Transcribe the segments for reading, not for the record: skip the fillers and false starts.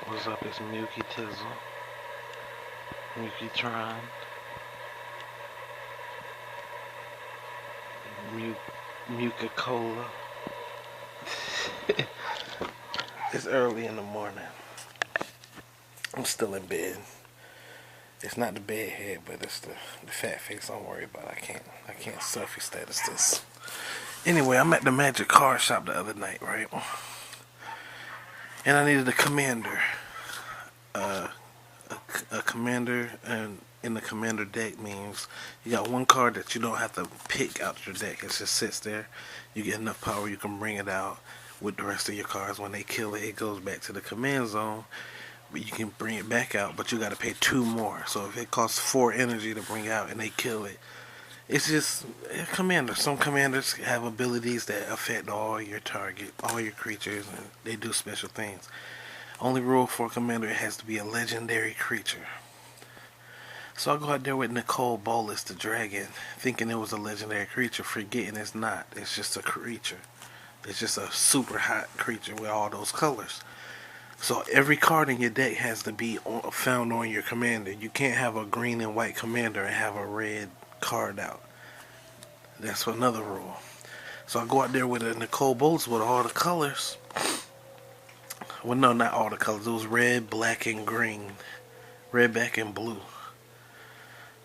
What's up? It's Muki Tizzle, Muki Tron, Muka Cola. It's early in the morning. I'm still in bed. It's not the bed head, but it's the fat face. Don't worry about it. I can't selfie status this. Anyway, I'm at the Magic Car Shop the other night, right? And I needed a commander. Uh, a commander, and in the commander deck means you got one card that you don't have to pick out your deck. It just sits there. You get enough power, you can bring it out with the rest of your cards. When they kill it, it goes back to the command zone. But you can bring it back out, but you got to pay 2 more. So if it costs 4 energy to bring out and they kill it, it's just a commander. Some commanders have abilities that affect all your target, all your creatures, and they do special things. Only rule for a commander, it has to be a legendary creature. So I go out there with Nicole Bolas, the dragon, thinking it was a legendary creature, forgetting it's not. It's just a creature. It's just a super hot creature with all those colors. So every card in your deck has to be found on your commander. You can't have a green and white commander and have a red card out. That's another rule. So I go out there with a Nicole Bolas with all the colors. Well, no, not all the colors. It was red, black, and green. Red, black, and blue.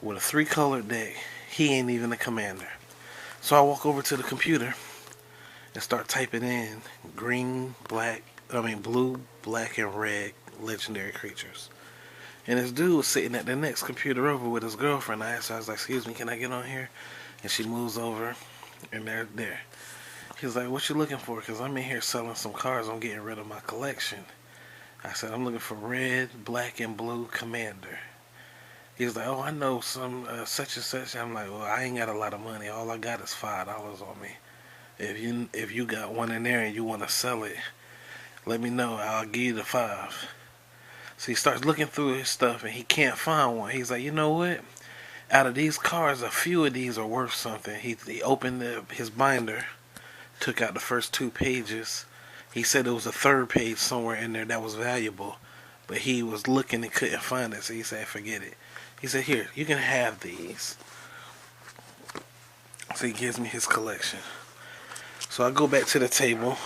With a 3-colored deck, he ain't even a commander. So I walk over to the computer and start typing in blue, black, and red legendary creatures. And this dude was sitting at the next computer over with his girlfriend. I asked her, I was like, excuse me, can I get on here? And she moves over, and they're there. He's like, what you looking for? Because I'm in here selling some cards. I'm getting rid of my collection. I said, I'm looking for red, black, and blue commander. He's like, oh, I know some such and such. I'm like, well, I ain't got a lot of money. All I got is $5 on me. If you got one in there and you want to sell it, let me know. I'll give you the 5. So he starts looking through his stuff and he can't find one. He's like, you know what? Out of these cards, a few of these are worth something. He opened his binder, took out the first 2 pages. He said there was a 3rd page somewhere in there that was valuable, but he was looking and couldn't find it. So he said, forget it. He said, here, you can have these. So he gives me his collection. So I go back to the table,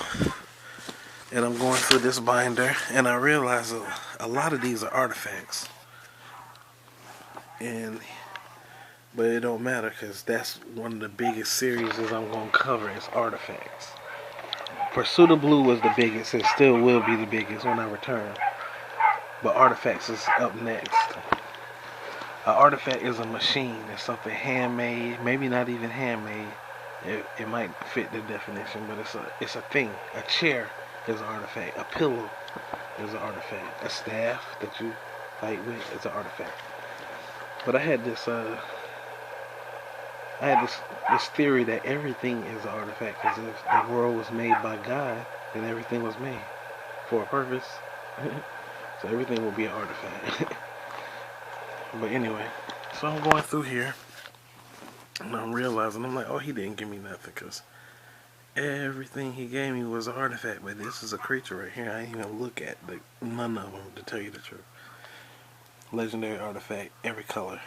and I'm going through this binder, and I realize a lot of these are artifacts. But it don't matter, because that's one of the biggest series I'm going to cover is artifacts. Pursuit of Blue was the biggest, and still will be the biggest when I return. But artifacts is up next. An artifact is a machine. It's something handmade, maybe not even handmade. It might fit the definition, but it's a thing. A chair is an artifact. A pillow is an artifact. A staff that you fight with is an artifact. But I had this theory that everything is an artifact, because if the world was made by God, then everything was made for a purpose. So everything will be an artifact. But anyway, so I'm going through here, and I'm realizing, I'm like, oh, he didn't give me nothing, because everything he gave me was an artifact. But this is a creature right here. I ain't even look at none of them, to tell you the truth. Legendary artifact, every color.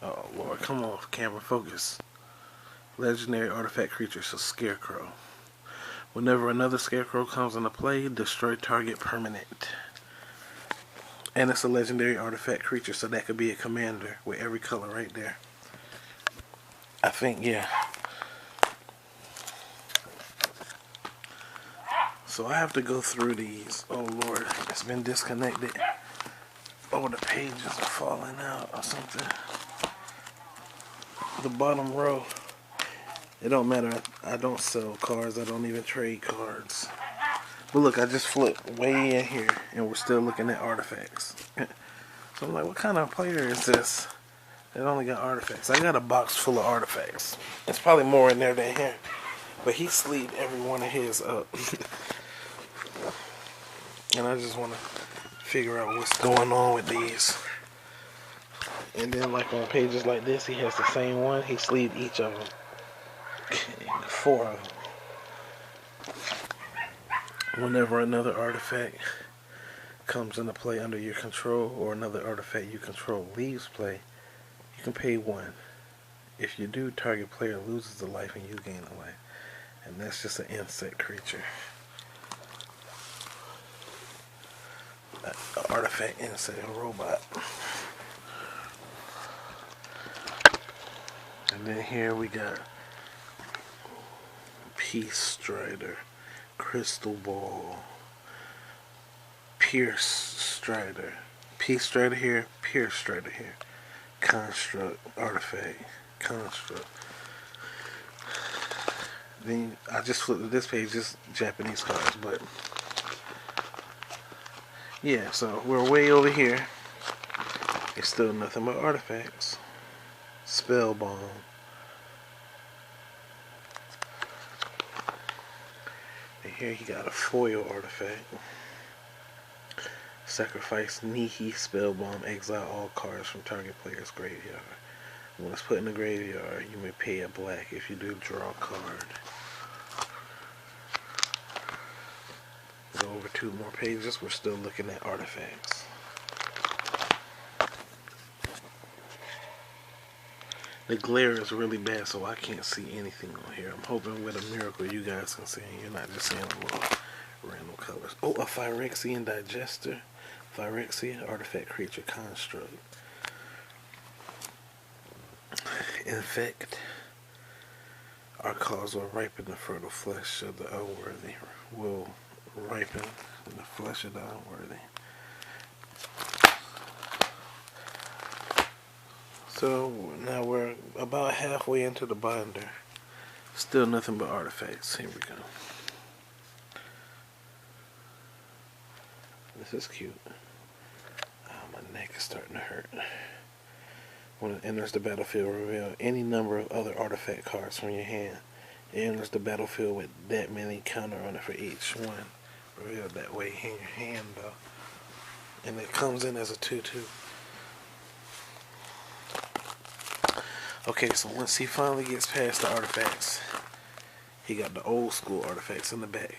Oh Lord, come on, camera, focus. Legendary artifact creature, so Scarecrow. Whenever another Scarecrow comes into play, destroy target permanent. And it's a legendary artifact creature, so that could be a commander with every color right there. I think, yeah. So I have to go through these. Oh Lord, it's been disconnected. Oh, the pages are falling out or something. The bottom row. It don't matter. I don't sell cards. I don't even trade cards. But look, I just flipped way in here, and we're still looking at artifacts. So I'm like, what kind of player is this? It only got artifacts. I got a box full of artifacts. It's probably more in there than here. But he sleeved every one of his up. And I just want to figure out what's going on with these. And then like on pages like this, he has the same one. He sleeved each of them. 4 of them. Whenever another artifact comes into play under your control, or another artifact you control leaves play, you can pay 1. If you do, target player loses a life and you gain a life. And that's just an insect creature. An artifact insect, a robot. And then here we got Peace Strider, Crystal Ball, Pierce Strider, Peace Strider here, Pierce Strider here, Construct, Artifact, Construct. Then I just flipped to this page, just Japanese cards, but yeah, so we're way over here. It's still nothing but artifacts. Spell Bomb. And here you got a foil artifact. Sacrifice Nihi Spell Bomb. Exile all cards from target player's graveyard. When it's put in the graveyard, you may pay a black. If you do, draw a card. Go over 2 more pages. We're still looking at artifacts. The glare is really bad, so I can't see anything on here. I'm hoping with a miracle you guys can see, and you're not just seeing a little random colors. Oh, a Phyrexian Digester. Phyrexia, artifact creature construct. Infect. Our cause will ripen the fertile flesh of the unworthy. Will ripen the flesh of the unworthy. So now we're about halfway into the binder. Still nothing but artifacts. Here we go. This is cute. My neck is starting to hurt. When it enters the battlefield, reveal any number of other artifact cards from your hand. It enters the battlefield with that many counter on it for each one. Revealed that way in your hand, though. And it comes in as a 2/2. Okay, so once he finally gets past the artifacts, he got the old school artifacts in the back.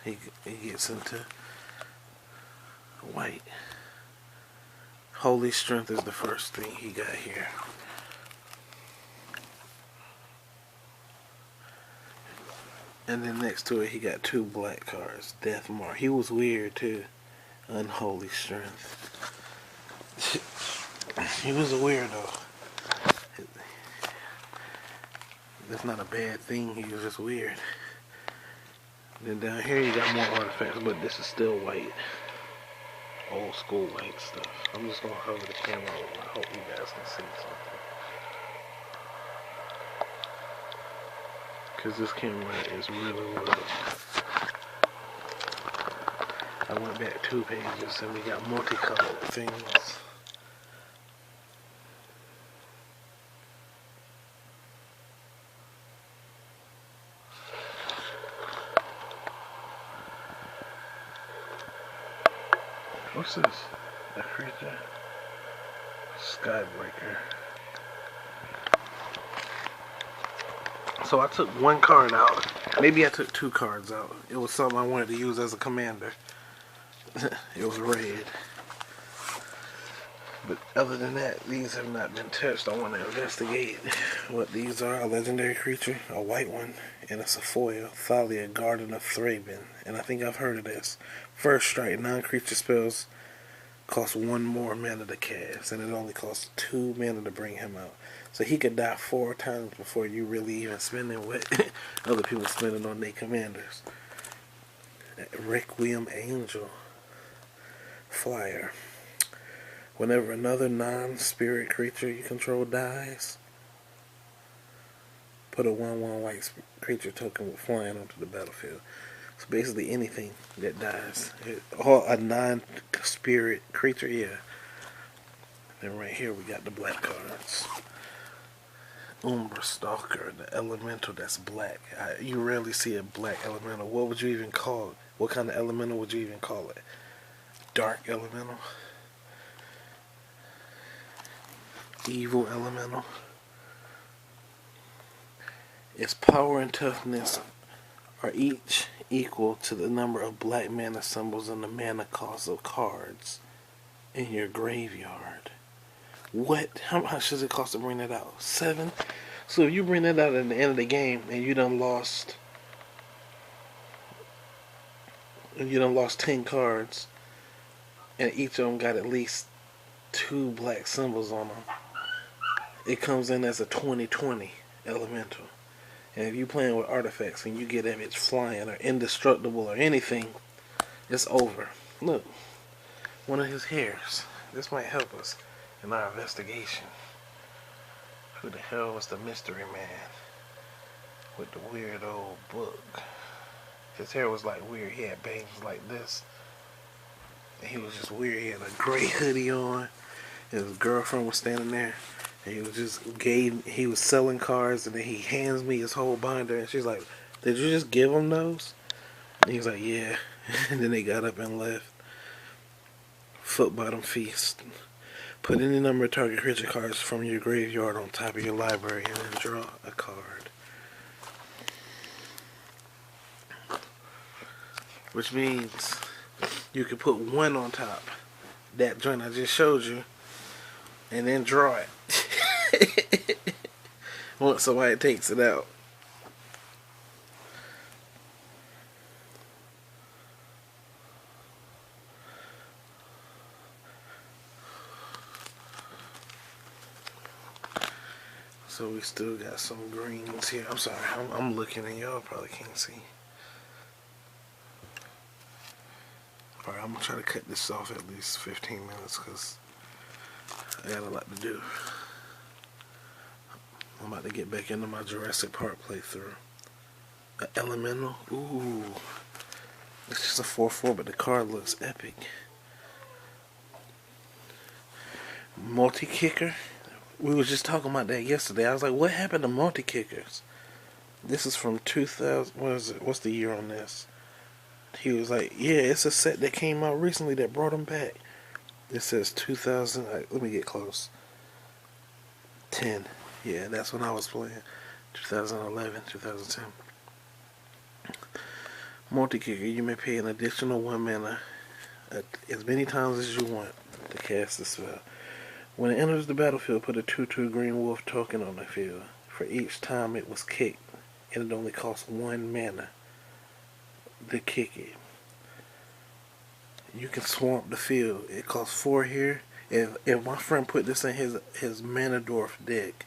He gets into white. Holy Strength is the first thing he got here. And then next to it, he got 2 black cards. Deathmark. He was weird too. Unholy Strength. He was a weirdo. That's not a bad thing. He was just weird. Then down here you got more artifacts, but this is still white. Old school white stuff. I'm just gonna hover the camera over. I hope you guys can see something. Cause this camera is really low. I went back 2 pages and we got multicolored things. What's this? A creature? Skybreaker. So I took 1 card out. Maybe I took 2 cards out. It was something I wanted to use as a commander. It was red. But other than that, these have not been touched. I want to investigate what these are. A legendary creature, a white one, and it's a foil. Thalia, Garden of Thraben. And I think I've heard of this. First strike, non-creature spells cost 1 more mana to cast, and it only costs 2 mana to bring him out. So he could die 4 times before you really even spending what other people spending on their commanders. Requiem Angel. Flyer. Whenever another non-spirit creature you control dies, put a 1/1 white creature token with flying onto the battlefield. So basically anything that dies. Or a non-spirit creature, yeah. Then right here we got the black cards. Umbra Stalker, the elemental that's black. You rarely see a black elemental. What would you even call it? What kind of elemental would you even call it? Dark elemental? Evil elemental? Its power and toughness are each equal to the number of black mana symbols and the mana cost of cards in your graveyard. What? How much does it cost to bring that out? 7? So if you bring that out at the end of the game and you done lost 10 cards and each of them got at least 2 black symbols on them, it comes in as a 20/20 elemental. And if you're playing with artifacts and you get them, it's flying or indestructible or anything, it's over. Look, one of his hairs. This might help us in our investigation. Who the hell was the mystery man with the weird old book? His hair was like weird. He had bangs like this. And he was just weird. He had a gray hoodie on. His girlfriend was standing there. And he was selling cards, and then he hands me his whole binder, and she's like, "Did you just give him those?" And he was like, "Yeah." And then they got up and left. Foot bottom feast. Put any number of target creature cards from your graveyard on top of your library, and then draw a card. Which means you can put one on top, that joint I just showed you, and then draw it. Once somebody takes it out. So we still got some greens here. I'm sorry, I'm looking and y'all probably can't see. Alright, I'm gonna try to cut this off at least 15 minutes because I got a lot to do. I'm about to get back into my Jurassic Park playthrough. An elemental. Ooh. It's just a 4/4, but the card looks epic. Multi-kicker. We was just talking about that yesterday. I was like, what happened to multi-kickers? This is from 2000. What is it? What's the year on this? He was like, yeah, it's a set that came out recently that brought them back. It says 2000. Let me get close. 10. Yeah, that's when I was playing. 2011, 2010. Multi-kicker. You may pay an additional 1 mana as many times as you want to cast the spell. When it enters the battlefield, put a 2/2 green wolf token on the field. For each time it was kicked, and it only costs 1 mana to kick it. You can swamp the field. It costs 4 here. If my friend put this in his mana dwarf deck,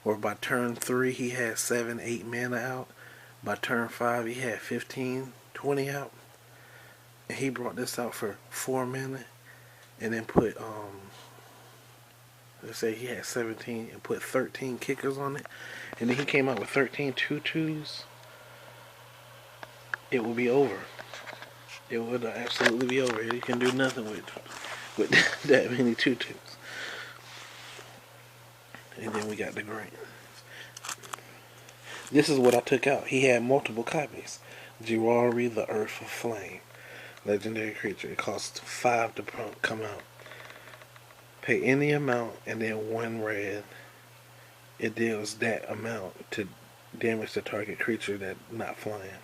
or by turn 3 he had 7, 8 mana out, by turn 5 he had 15, 20 out, and he brought this out for 4 mana, and then put let's say he had 17 and put 13 kickers on it, and then he came out with 13 2/2s, it will be over. It would absolutely be over. You can do nothing with that many 2/2s. And then we got the green. This is what I took out. He had multiple copies. Jirari, the Earth of Flame. Legendary creature. It costs 5 to come out. Pay any amount and then 1 red. It deals that amount to damage the target creature that's not flying.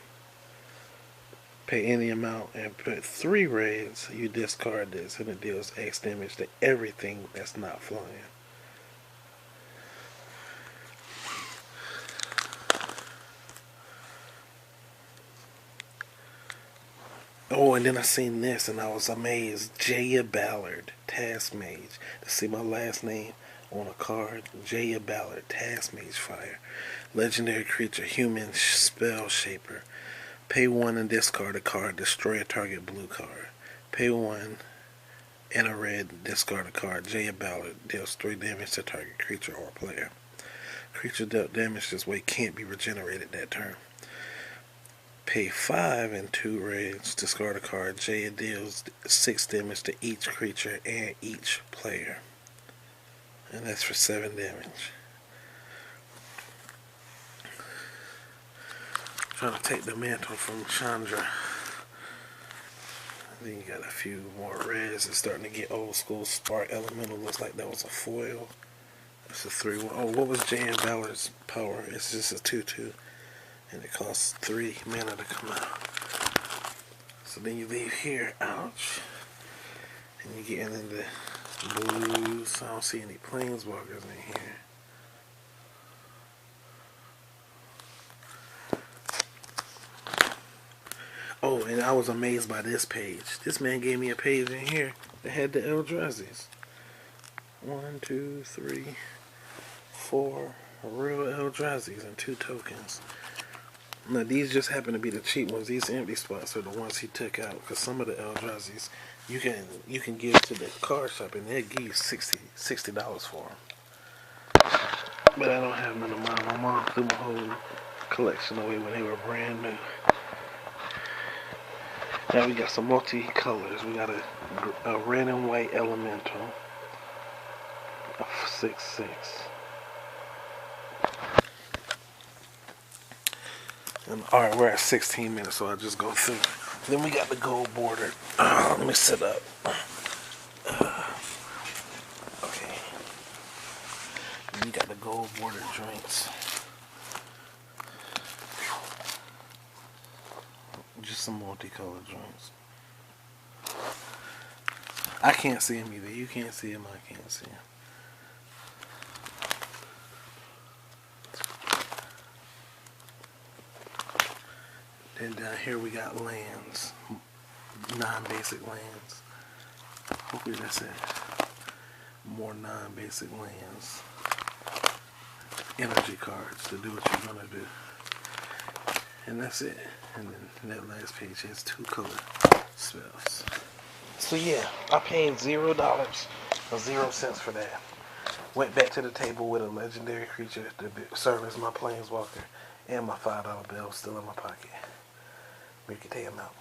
Pay any amount and put 3 reds. You discard this and it deals X damage to everything that's not flying. Oh, and then I seen this and I was amazed. Jaya Ballard, Task Mage. To see my last name on a card, Jaya Ballard, Task Mage Fire. Legendary creature, human spell shaper. Pay 1 and discard a card, destroy a target blue card. Pay 1 and a red, discard a card. Jaya Ballard deals 3 damage to target creature or player. Creature dealt damage this way can't be regenerated that turn. Pay 5 and 2 reds, discard a card. Jaya deals 6 damage to each creature and each player. And that's for 7 damage. Trying to take the mantle from Chandra. Then you got a few more reds. It's starting to get old school. Spark Elemental looks like that was a foil. It's a 3-1. Oh, what was J.M. Ballard's power? It's just a 2-2. And it costs 3 mana to come out. So then you leave here, ouch. And you get into the blues. I don't see any planeswalkers in here. Oh, and I was amazed by this page. This man gave me a page in here that had the Eldrazi's. 1, 2, 3, 4 real Eldrazi's and 2 tokens. Now these just happen to be the cheap ones. These empty spots are the ones he took out. Because some of the Eldrazi's you can give to the card shop and they'll give you $60 for them. But I don't have none of mine. My mom threw my whole collection away when they were brand new. Now we got some multi-colors. We got a red and white elemental. A 6/6. And alright, we're at 16 minutes, so I'll just go through. Then we got the gold border. Let me sit up. Okay. Then we got the gold border drinks. Just some multicolored drinks. I can't see them either. You can't see them, I can't see them. Then down here we got lands. Non-basic lands. Hopefully that's it. More non-basic lands. Energy cards to do what you're gonna do. And that's it. And then that last page has 2 color spells. So yeah, I paid $0 or 0 cents for that. Went back to the table with a legendary creature to serve as my planeswalker and my $5 bill still in my pocket. We can take him out.